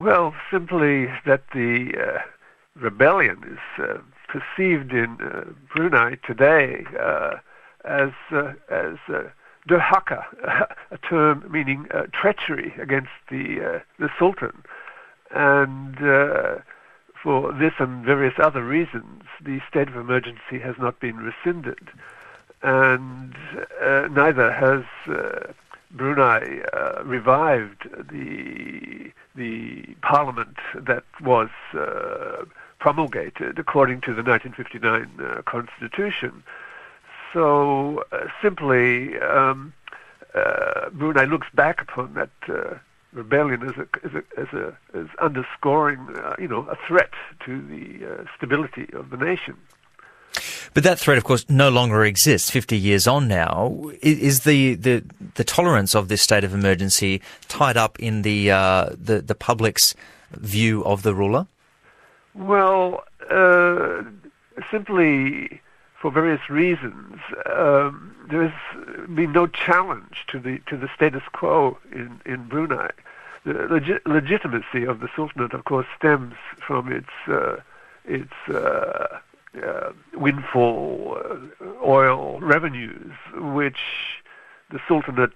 Well, simply that the rebellion is perceived in Brunei today as durhaka, a term meaning treachery against the Sultan. And for this and various other reasons, the state of emergency has not been rescinded. And neither has Brunei revived the parliament that was promulgated according to the 1959 Constitution. So simply, Brunei looks back upon that rebellion as underscoring, a threat to the stability of the nation. But that threat, of course, no longer exists 50 years on now. Is the tolerance of this state of emergency tied up in the public's view of the ruler? Well, simply for various reasons, there has been no challenge to the status quo in Brunei. The legitimacy of the Sultanate, of course, stems from its windfall oil revenues, which the Sultanate,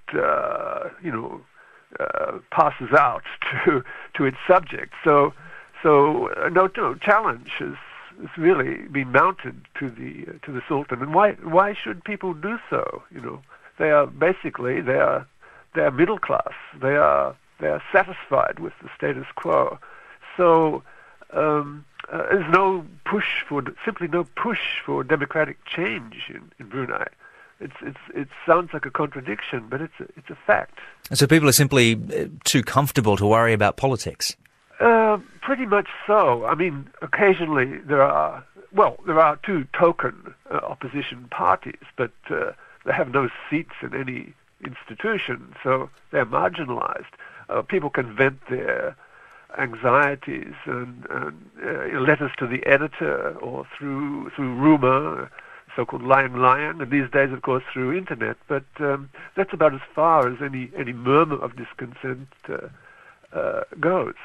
passes out to its subjects. So no challenge has really been mounted to the Sultan. And why should people do so? They are basically they are middle class. They are satisfied with the status quo. So there's no push for democratic change in Brunei. It sounds like a contradiction, but it's a fact. So people are simply too comfortable to worry about politics. Pretty much so. I mean, occasionally there are two token opposition parties, but they have no seats in any institution, so they're marginalized. People can vent their anxieties and letters to the editor or through rumor, so-called lying, and these days, of course, through internet. But that's about as far as any murmur of discontent goes.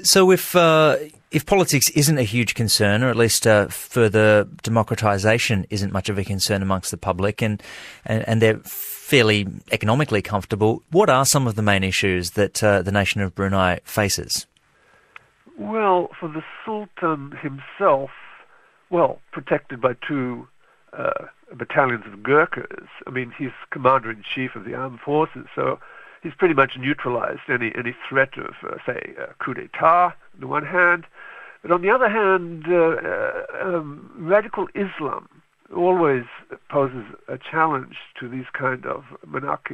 So if politics isn't a huge concern, or at least further democratisation isn't much of a concern amongst the public, and they're fairly economically comfortable, what are some of the main issues that the nation of Brunei faces? Well, for the Sultan himself, protected by two battalions of Gurkhas. I mean, he's commander-in-chief of the armed forces, so he's pretty much neutralized any threat of, say, coup d'etat on the one hand. But on the other hand, radical Islam always poses a challenge to these kind of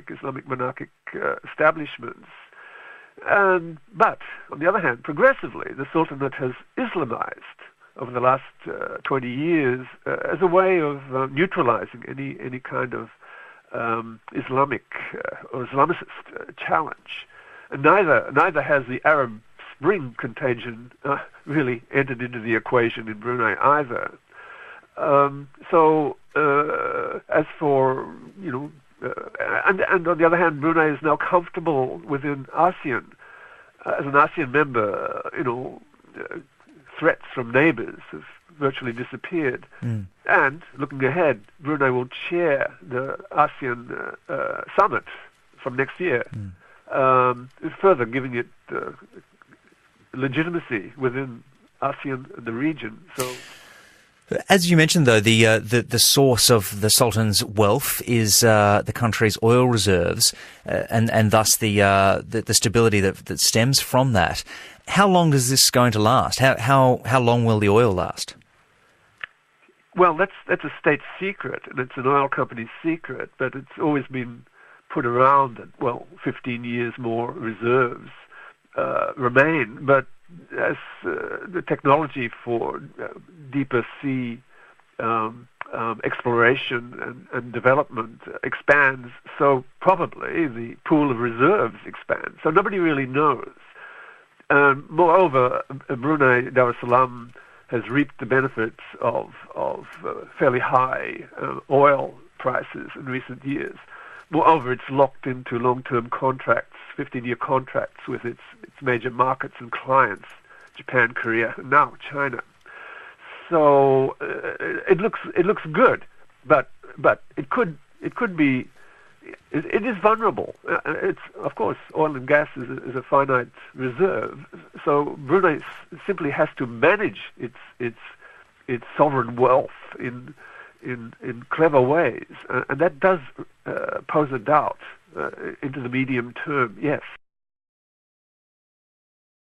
Islamic monarchic establishments. But on the other hand, progressively, the Sultanate has Islamized over the last 20 years as a way of neutralizing any kind of Islamic or Islamicist challenge. And neither has the Arab Spring contagion really entered into the equation in Brunei either. As for, and on the other hand, Brunei is now comfortable within ASEAN. As an ASEAN member, threats from neighbors have virtually disappeared. And looking ahead, Brunei will chair the ASEAN summit from next year, further giving it legitimacy within ASEAN and the region. So, as you mentioned, though, the source of the Sultan's wealth is the country's oil reserves, and thus the stability that stems from that. How long is this going to last? How long will the oil last? Well, that's a state secret, and it's an oil company's secret, but it's always been put around that, 15 years more reserves remain. But as the technology for deeper sea exploration and development expands, so probably the pool of reserves expands. So nobody really knows. Moreover, Brunei Darussalam has reaped the benefits of fairly high oil prices in recent years. Moreover, it's locked into long-term contracts 15-year contracts with its major markets and clients, Japan, Korea, and now China. So it looks good, but it could be. It is vulnerable. It's, of course, oil and gas is a finite reserve. So Brunei simply has to manage its sovereign wealth in clever ways, and that does pose a doubt into the medium term. Yes.